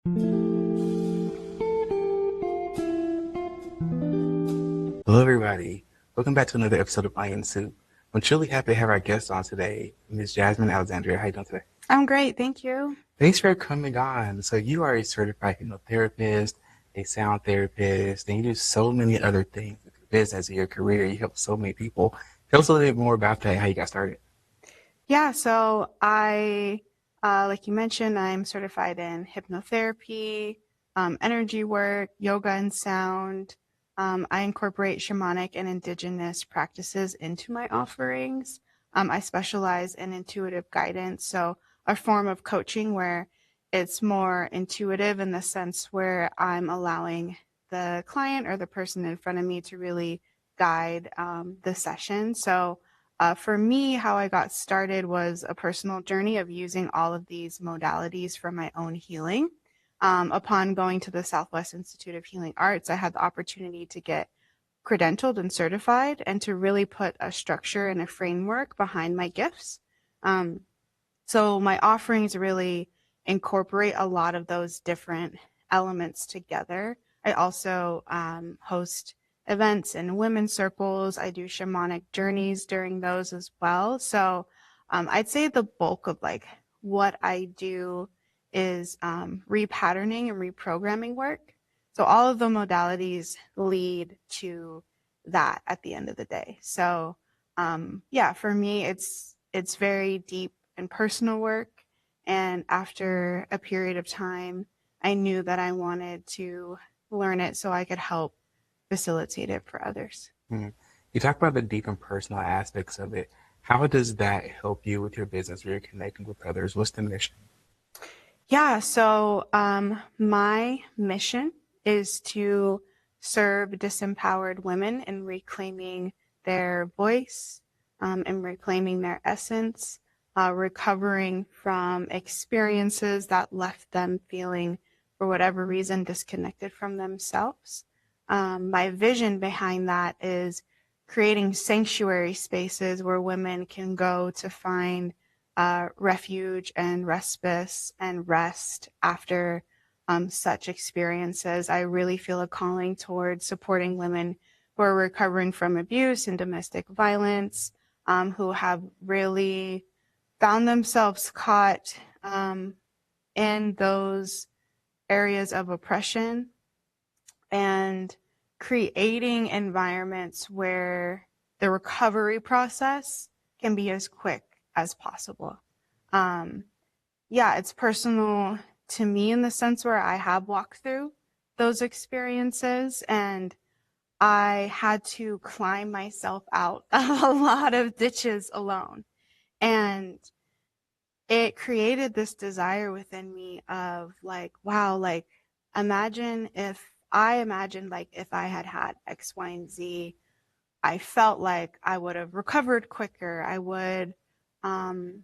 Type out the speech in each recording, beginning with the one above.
Hello, everybody. Welcome back to another episode of Iron Soup. I'm truly happy to have our guest on today, Ms. Jasmine Alexandria. How you doing today? I'm great, thank you. Thanks for coming on. So you are a certified hypnotherapist, a sound therapist, and you do so many other things with your business and your career. You help so many people. Tell us a little bit more about that, how you got started. Yeah, so like you mentioned, I'm certified in hypnotherapy, energy work, yoga and sound. I incorporate shamanic and indigenous practices into my offerings. I specialize in intuitive guidance, so a form of coaching where it's more intuitive in the sense where I'm allowing the client or the person in front of me to really guide the session. So for me, how I got started was a personal journey of using all of these modalities for my own healing. Upon going to the Southwest Institute of Healing Arts, I had the opportunity to get credentialed and certified and to really put a structure and a framework behind my gifts. Um, so my offerings really incorporate a lot of those different elements together. I also host events in women's circles. I do shamanic journeys during those as well. So I'd say the bulk of like what I do is repatterning and reprogramming work. So all of the modalities lead to that at the end of the day. So yeah, for me, it's very deep and personal work. And after a period of time, I knew that I wanted to learn it so I could help facilitate it for others. Mhm. You talk about the deep and personal aspects of it. How does that help you with your business where you're connecting with others? What's the mission? Yeah, so my mission is to serve disempowered women in reclaiming their voice and reclaiming their essence, recovering from experiences that left them feeling, for whatever reason, disconnected from themselves. My vision behind that is creating sanctuary spaces where women can go to find refuge and respite and rest after such experiences. I really feel a calling towards supporting women who are recovering from abuse and domestic violence, who have really found themselves caught in those areas of oppression and creating environments where the recovery process can be as quick as possible. Um, yeah, it's personal to me in the sense where I have walked through those experiences and I had to climb myself out of a lot of ditches alone. And it created this desire within me of like, wow, like imagine if I imagined like if I had had X, Y, and Z, I felt like I would have recovered quicker. I would um,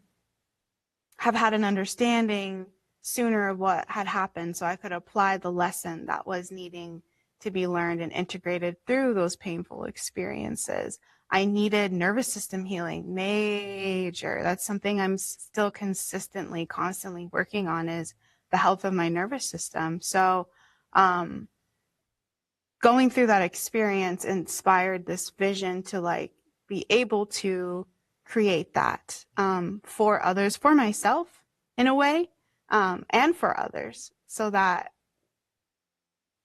have had an understanding sooner of what had happened so I could apply the lesson that was needing to be learned and integrated through those painful experiences. I needed nervous system healing, major. That's something I'm still consistently, constantly working on is the health of my nervous system. So, um, going through that experience inspired this vision to like be able to create that for others, for myself in a way, and for others, so that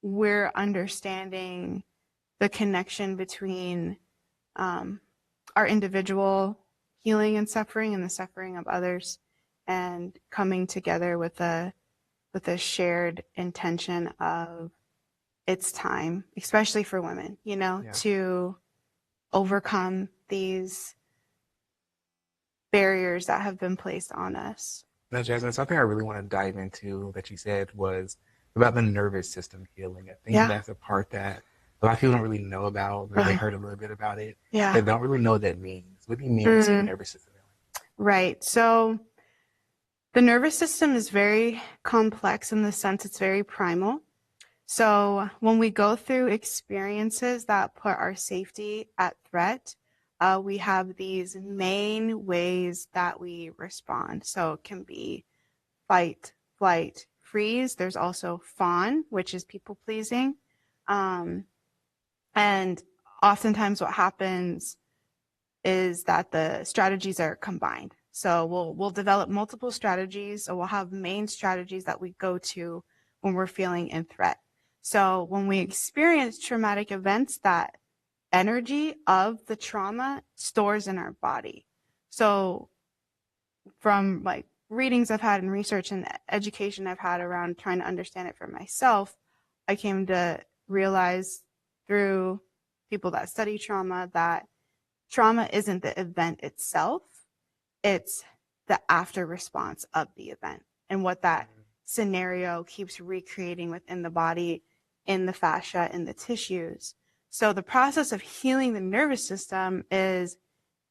we're understanding the connection between um, our individual healing and the suffering of others, and coming together with a shared intention of it's time, especially for women, you know, Yeah. to overcome these barriers that have been placed on us. Now, Jasmine, something I really want to dive into that you said was about the nervous system healing. I think Yeah, that's a part that a lot of people don't really know about, or they right. heard a little bit about it. Yeah. They don't really know what that means. What do you mean when you say Mm, nervous system right. So the nervous system is very complex in the sense it's very primal. So when we go through experiences that put our safety at threat, we have these main ways that we respond. So it can be fight, flight, freeze. There's also fawn, which is people pleasing. And oftentimes what happens is that the strategies are combined. So we'll develop multiple strategies, so we'll have main strategies that we go to when we're feeling in threat. So when we experience traumatic events, that energy of the trauma stores in our body. So from like readings I've had and research and education I've had around trying to understand it for myself, I came to realize through people that study trauma that trauma isn't the event itself, it's the after response of the event and what that scenario keeps recreating within the body, in the fascia, in the tissues. So the process of healing the nervous system is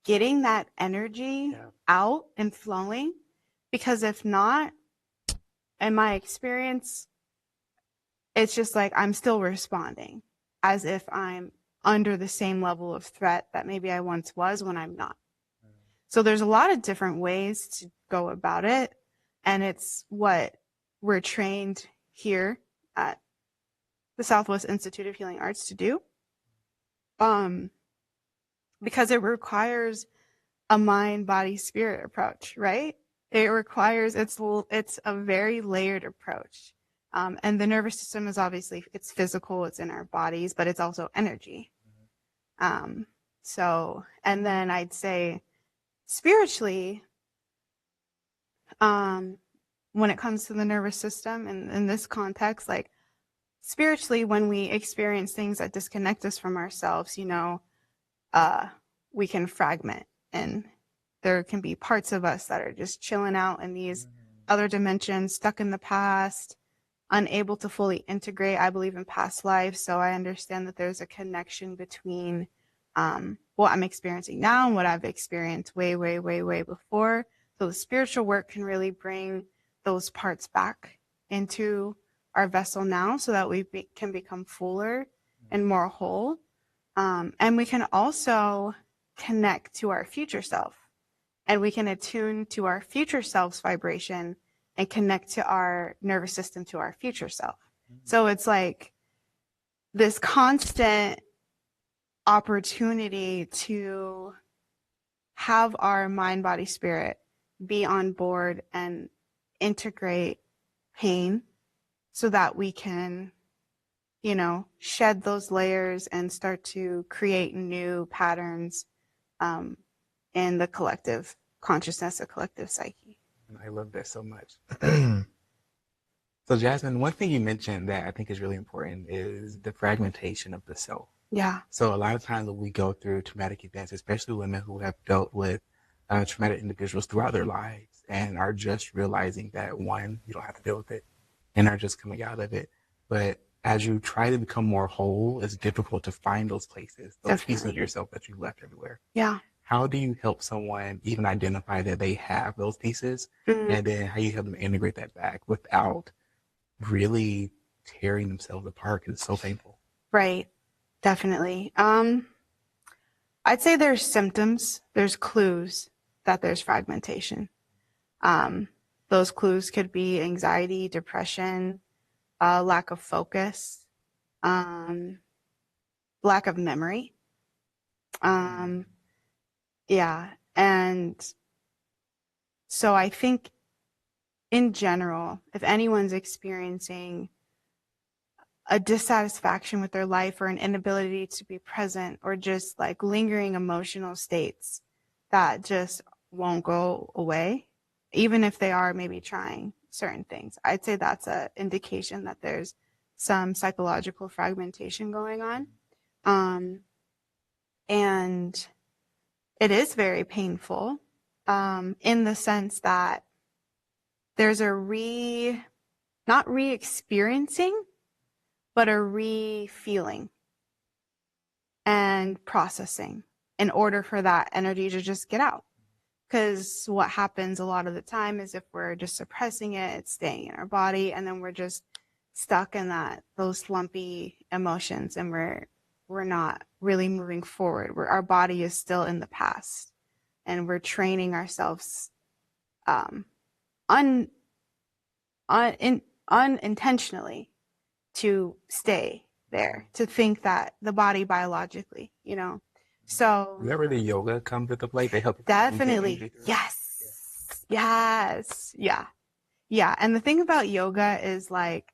getting that energy out and flowing, because if not, in my experience, it's just like I'm still responding as if I'm under the same level of threat that maybe I once was when I'm not. So there's a lot of different ways to go about it, and it's what we're trained here at the Southwest Institute of Healing Arts to do, because it requires a mind, body, spirit approach, right? It requires, it's a very layered approach. And the nervous system is obviously, it's physical, it's in our bodies, but it's also energy. So, and then I'd say spiritually, when it comes to the nervous system and in this context, like spiritually, when we experience things that disconnect us from ourselves, we can fragment, and there can be parts of us that are just chilling out in these other dimensions, stuck in the past, unable to fully integrate. I believe in past lives, so I understand that there's a connection between what I'm experiencing now and what I've experienced way, way, way, way before. So the spiritual work can really bring those parts back into our vessel now so that we can become fuller and more whole. And we can also connect to our future self, and we can attune to our future self's vibration and connect to our nervous system to our future self. So it's like this constant opportunity to have our mind, body, spirit be on board and integrate pain so that we can, shed those layers and start to create new patterns in the collective consciousness, the collective psyche. I love that so much. So Jasmine, one thing you mentioned that I think is really important is the fragmentation of the self. Yeah. So a lot of times when we go through traumatic events, especially women who have dealt with traumatic individuals throughout their lives and are just realizing that, one, you don't have to deal with it and are just coming out of it. But as you try to become more whole, it's difficult to find those places, those pieces of yourself that you left everywhere. Yeah. How do you help someone even identify that they have those pieces, and then how you help them integrate that back without really tearing themselves apart because it's so painful? Right. Definitely. I'd say there's symptoms, there's clues that there's fragmentation. Those clues could be anxiety, depression, lack of focus, lack of memory. Yeah. And so I think in general, if anyone's experiencing a dissatisfaction with their life or an inability to be present or just like lingering emotional states that just won't go away, even if they are maybe trying certain things, I'd say that's an indication that there's some psychological fragmentation going on. And it is very painful in the sense that there's a not re-experiencing, but a re-feeling and processing in order for that energy to just get out. Because what happens a lot of the time is if we're just suppressing it, it's staying in our body, and then we're just stuck in those lumpy emotions, and we're not really moving forward. Our body is still in the past, and we're training ourselves unintentionally to stay there, to think that the body biologically, you know. Is So that where the yoga comes into play? They help you move the definitely, energy through? Yeah. yes, yes, yeah, yeah. And the thing about yoga is like,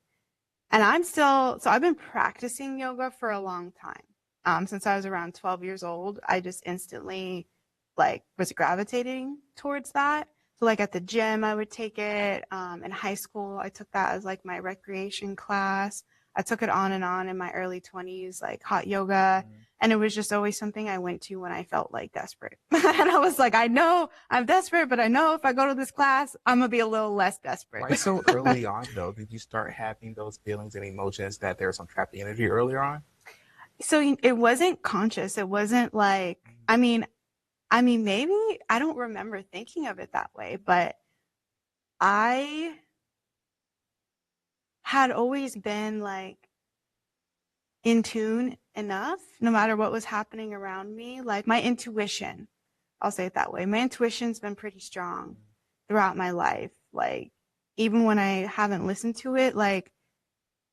and I've been practicing yoga for a long time. Since I was around 12 years old, I just instantly like was gravitating towards that. So like at the gym, I would take it. In high school, I took that as like my recreation class. I took it on and on in my early 20s, like hot yoga. Mm. And it was just always something I went to when I felt like desperate. And I was like, I know I'm desperate, but I know if I go to this class, I'm going to be a little less desperate. Why so early on, though? Did you start having those feelings and emotions that there's some trapped energy earlier on? So it wasn't conscious. It wasn't like, maybe I don't remember thinking of it that way, but I had always been like in tune enough, no matter what was happening around me. Like my intuition, I'll say it that way. My intuition's been pretty strong throughout my life. Like even when I haven't listened to it, like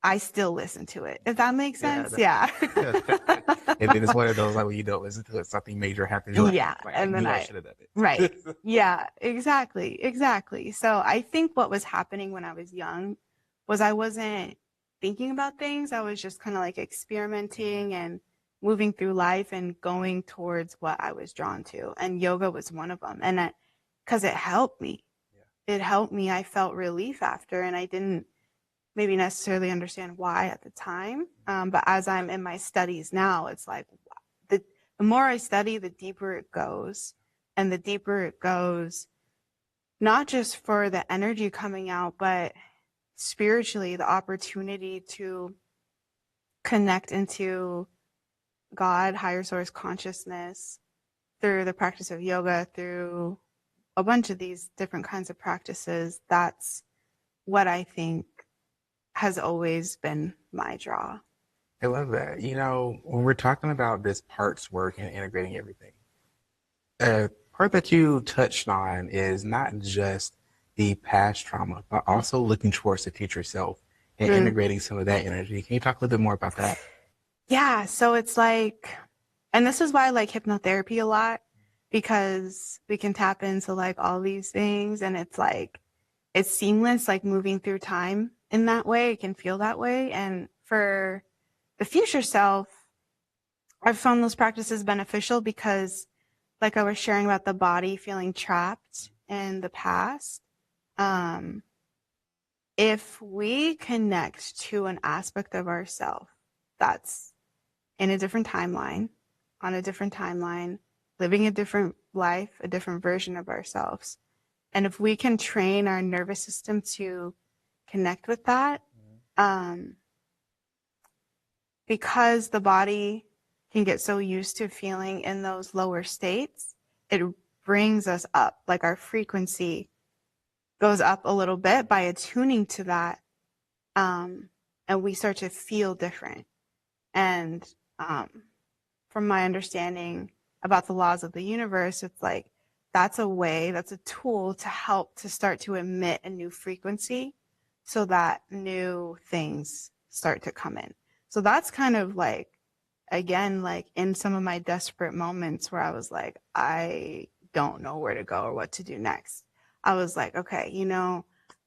I still listen to it. If that makes Yeah, sense. Yeah. definitely. And then it's one of those like when you don't listen to it, something major happens. You're Yeah. like I And then knew I should have done right. it. Yeah, exactly. Exactly. So I think what was happening when I was young was I wasn't thinking about things. I was just kind of like experimenting and moving through life and going towards what I was drawn to. And yoga was one of them. And because it helped me, Yeah. it helped me. I felt relief after, and I didn't maybe necessarily understand why at the time. But as I'm in my studies now, it's like the, the more I study, the deeper it goes. And the deeper it goes, not just for the energy coming out, but spiritually, the opportunity to connect into God, higher source consciousness through the practice of yoga, through a bunch of these different kinds of practices. That's what I think has always been my draw. I love that. When we're talking about this parts work and integrating everything, part that you touched on is not just the past trauma, but also looking towards the future self and Mm. integrating some of that energy. Can you talk a little bit more about that? Yeah, so it's like, and this is why I like hypnotherapy a lot, because we can tap into like all these things, and it's like it's seamless, like moving through time in that way. It can feel that way. And for the future self, I've found those practices beneficial because, like I was sharing about the body feeling trapped in the past, um, if we connect to an aspect of ourself that's in a different timeline, on a different timeline, living a different life, a different version of ourselves. And if we can train our nervous system to connect with that, um, because the body can get so used to feeling in those lower states, it brings us up, like our frequency goes up a little bit by attuning to that. Um, and we start to feel different. And um, from my understanding about the laws of the universe, it's like that's a way, that's a tool to help to start to emit a new frequency so that new things start to come in. So that's kind of like, again, like in some of my desperate moments where I was like, I don't know where to go or what to do next. I was like, okay,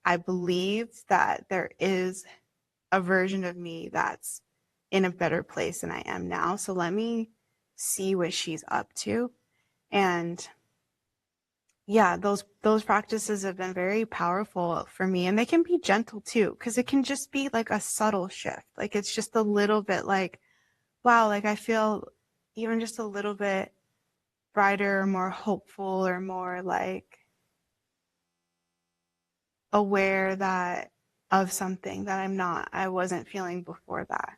I believe that there is a version of me that's in a better place than I am now. So let me see what she's up to. And yeah, those practices have been very powerful for me, and they can be gentle too, because it can just be like a subtle shift. Like it's just a little bit like, wow, like I feel even just a little bit brighter, more hopeful, or more like aware that of something that I wasn't feeling before that. I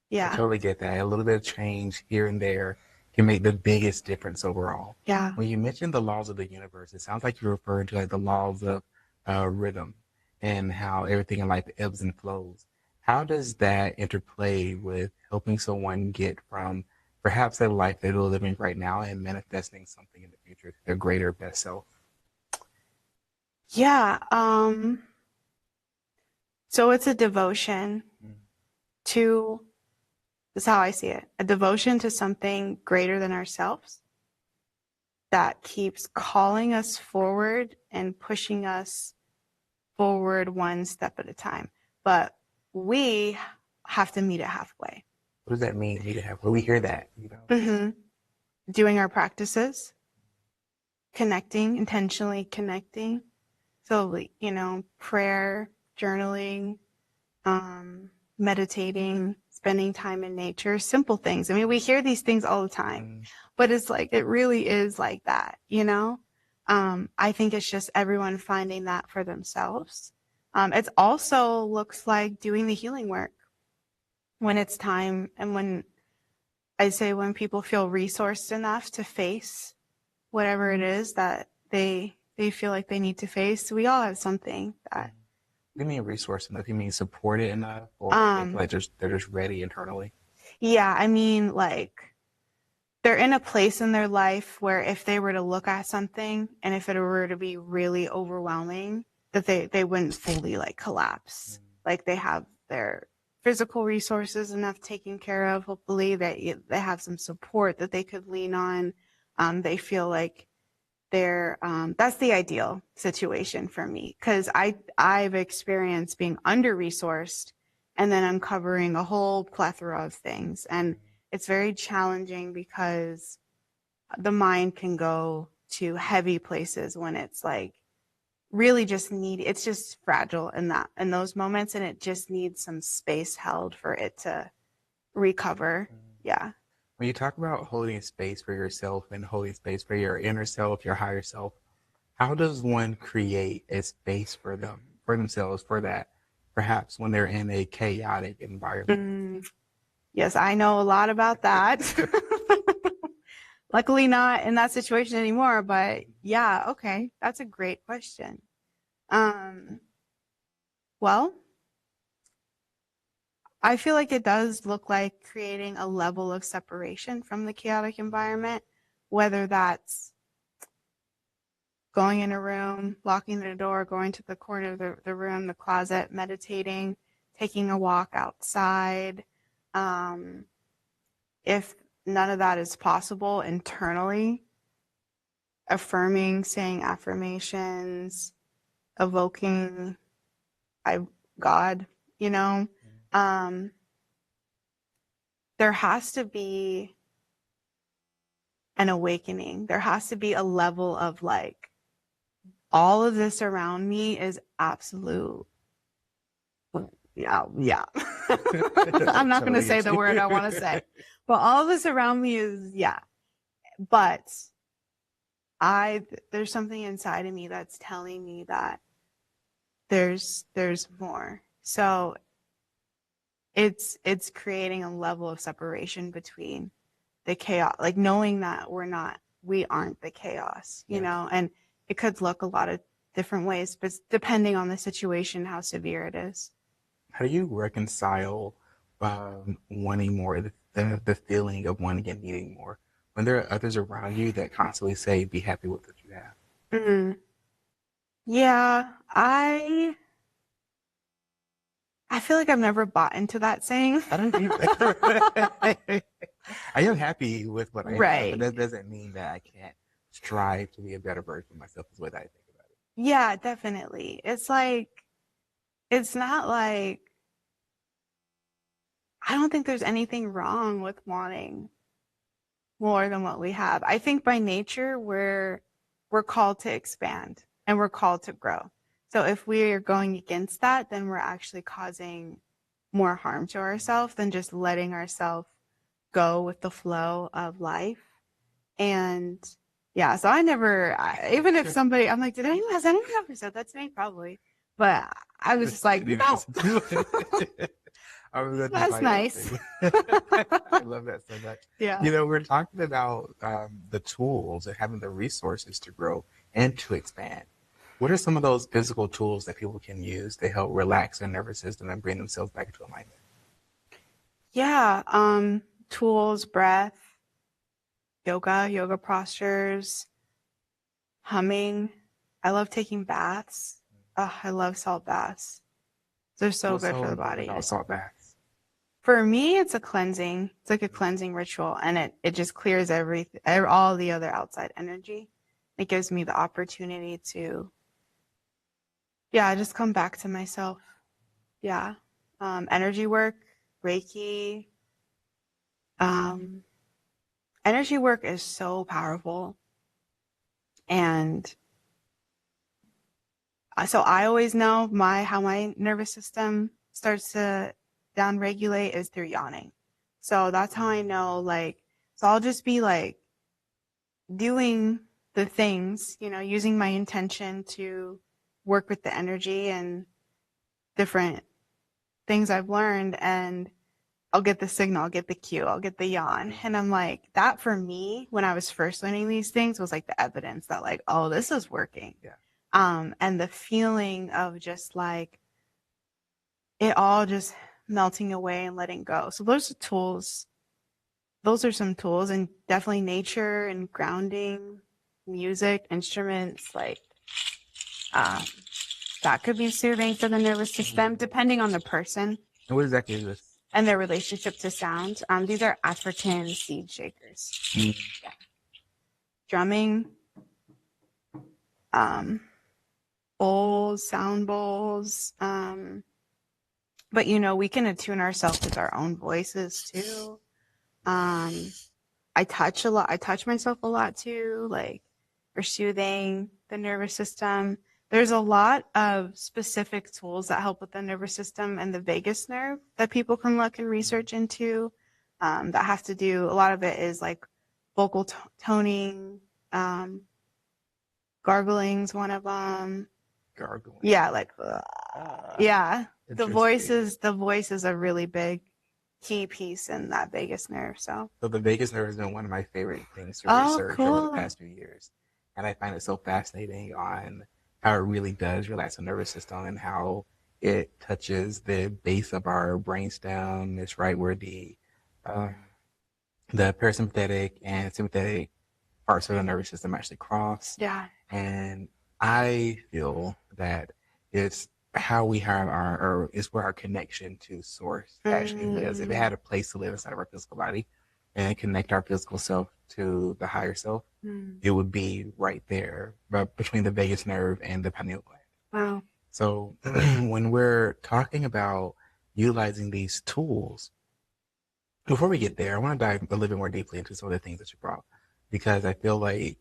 Yeah. totally get that. A little bit of change here and there can make the biggest difference overall. Yeah. When you mentioned the laws of the universe, it sounds like you're referring to like the laws of rhythm and how everything in life ebbs and flows. How does that interplay with helping someone get from perhaps a life that they're living right now and manifesting something in the future, their greater best self? Yeah. So it's a devotion Mm. to, this is how I see it, a devotion to something greater than ourselves that keeps calling us forward and pushing us forward one step at a time. But we have to meet it halfway. What does that mean? Need to have. Well, we hear that, you know. Mm-hmm. Doing our practices, connecting, intentionally connecting. So, you know, prayer, journaling, meditating, spending time in nature, simple things. I mean, we hear these things all the time, Mm. but it's like, it really is like that, you know? I think it's just everyone finding that for themselves. It also looks like doing the healing work when it's time, and when I say when people feel resourced enough to face whatever it is that they feel like they need to face. We all have something that What do you mean resource enough? You mean supported enough, or they feel um like they're just ready internally? yeah, I mean, like, they're in a place in their life where if they were to look at something and if it were to be really overwhelming, that they wouldn't fully like collapse. Like, they have their physical resources enough taken care of, hopefully they have some support that they could lean on. They feel like they're that's the ideal situation for me, because I've experienced being under resourced and then uncovering a whole plethora of things, and it's very challenging because the mind can go to heavy places when it's like really just it's just fragile in those moments, and it just needs some space held for it to recover. Yeah. When you talk about holding space for yourself and holding space for your inner self, your higher self, how does one create a space for them, for themselves, for that, perhaps when they're in a chaotic environment? Yes, I know a lot about that. Luckily not in that situation anymore, but yeah, okay. That's a great question. Um, well, I feel like it does look like creating a level of separation from the chaotic environment, whether that's going in a room, locking the door, going to the corner of the room, the closet, meditating, taking a walk outside. Um, if none of that is possible internally, affirming, saying affirmations, evoking I God, you know, um, there has to be an awakening. There has to be a level of like, all of this around me is absolute. Yeah. I'm not going to Totally say get the word I want to you. say, but all of this around me is, yeah. But there's something inside of me that's telling me that there's more. So it's creating a level of separation between the chaos, like knowing that we aren't the chaos, you Yes. know, and it could look a lot of different ways, but depending on the situation, how severe it is. How do you reconcile wanting more, the feeling of wanting and needing more, when there are others around you that constantly say, be happy with what you have? Mm. Yeah, I feel like I've never bought into that saying. I don't either. I am happy with what I have, but Right. that doesn't mean that I can't strive to be a better version of myself, is what I think about it. Yeah, definitely. It's like, it's not like, I don't think there's anything wrong with wanting more than what we have. I think by nature we're called to expand and we're called to grow. So if we are going against that, then we're actually causing more harm to ourselves than just letting ourselves go with the flow of life. And yeah, so even if somebody, I'm like, has anyone ever said that to me? Probably. But I was just like, Didn't no, listen to it. I was going to that's invite it nice. to. I love that so much. Yeah. You know, we're talking about the tools and having the resources to grow and to expand. What are some of those physical tools that people can use to help relax their nervous system and bring themselves back into alignment? Yeah. Tools, breath, yoga postures, humming. I love taking baths. Oh, I love salt baths. They're so good for Also, the know body. about salt baths. For me, it's a cleansing. It's like a cleansing ritual, and it just clears everything, all the other outside energy. It gives me the opportunity to, yeah, just come back to myself. Yeah, energy work, Reiki. Um, Energy work is so powerful, and so I always know how my nervous system starts to downregulate is through yawning. So that's how I know, like, so I'll just be like doing the things, using my intention to work with the energy and different things I've learned, and I'll get the signal, I'll get the cue, I'll get the yawn. And I'm like, that for me, when I was first learning these things, was like the evidence that, like, oh, this is working. Yeah. And the feeling of just like it all just melting away and letting go. So those are tools. Those are some tools, and definitely nature and grounding, music, instruments, like um, that could be soothing for the nervous system, depending on the person And what exactly is this? and their relationship to sound. These are African seed shakers. Yeah. Drumming, um, bowls, sound bowls. But we can attune ourselves with our own voices too. I touch a lot. I touch myself a lot too, like for soothing the nervous system. There's a lot of specific tools that help with the nervous system and the vagus nerve that people can look and research into. That have to do. A lot of it is like vocal toning, gargling's one of them. Gargling. Yeah, like yeah. The Interesting. voice is a really big key piece in that vagus nerve. So So the vagus nerve has been one of my favorite things to oh, research over the cool. past few years. And I find it so fascinating on how it really does relax the nervous system and how it touches the base of our brainstem. It's right where uh, the parasympathetic and sympathetic parts of the nervous system actually cross. Yeah. And I feel that it's how we have or it's where our connection to source actually lives. If it had a place to live inside of our physical body and connect our physical self to the higher self, it would be right there, but between the vagus nerve and the pineal gland. Wow. So when we're talking about utilizing these tools, before we get there, I want to dive a little bit more deeply into some of the things that you brought, because I feel like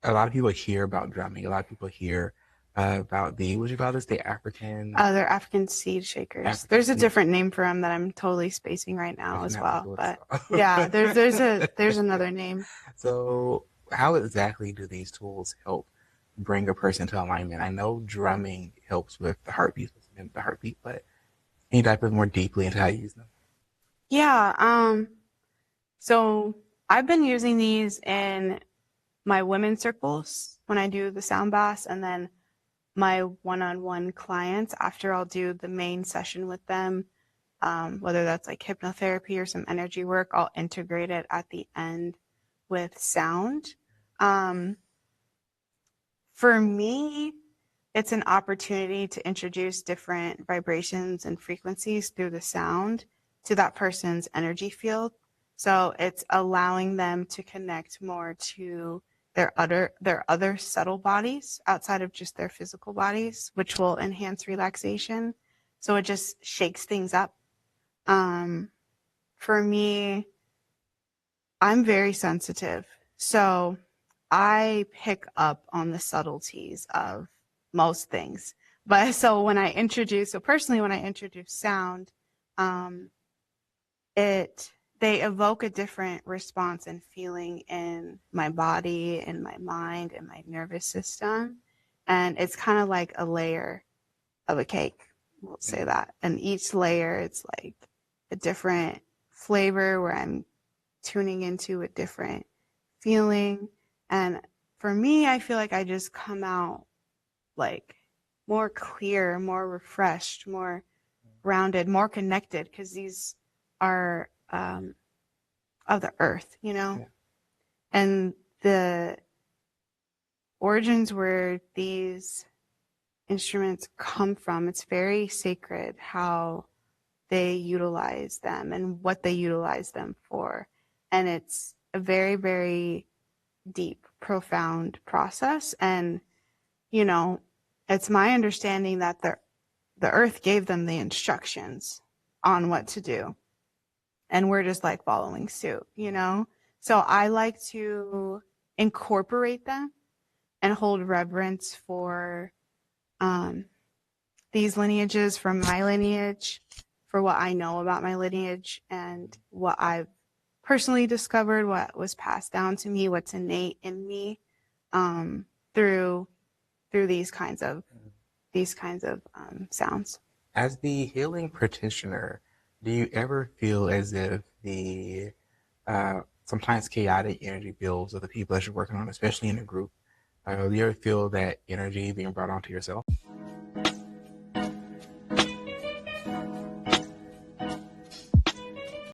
a lot of people hear about drumming. A lot of people hear about what you call this, the African. They're African seed shakers. African There's a seed. different name for them that I'm totally spacing right now as well. But yeah, there's there's another name. So how exactly do these tools help bring a person to alignment? I know drumming helps with the heartbeat, but can you dive more deeply into how you use them? Yeah. So I've been using these in my women's circles when I do the sound baths, and then my one-on-one clients after I'll do the main session with them, whether that's like hypnotherapy or some energy work, I'll integrate it at the end with sound. For me, it's an opportunity to introduce different vibrations and frequencies through the sound to that person's energy field. So it's allowing them to connect more to their other subtle bodies outside of just their physical bodies, which will enhance relaxation. So it just shakes things up. For me, I'm very sensitive. So I pick up on the subtleties of most things. But so personally, when I introduce sound, um, they evoke a different response and feeling in my body, in my mind, in my nervous system. And it's kind of like a layer of a cake. We'll say that. And each layer, it's like a different flavor where I'm tuning into a different feeling. And for me, I feel like I just come out like more clear, more refreshed, more grounded, more connected, because these are of the earth, Yeah. and the origins where these instruments come from. It's very sacred how they utilize them and what they utilize them for. And it's a very, very deep, profound process. And, you know, it's my understanding that the earth gave them the instructions on what to do. And we're just like following suit, you know? So I like to incorporate them and hold reverence for um, these lineages from my lineage, for what I know about my lineage and what I've personally discovered, what was passed down to me, what's innate in me, um, through these kinds of sounds. As the healing practitioner, do you ever feel as if the sometimes chaotic energy fields of the people that you're working on, especially in a group, do you ever feel that energy being brought onto yourself?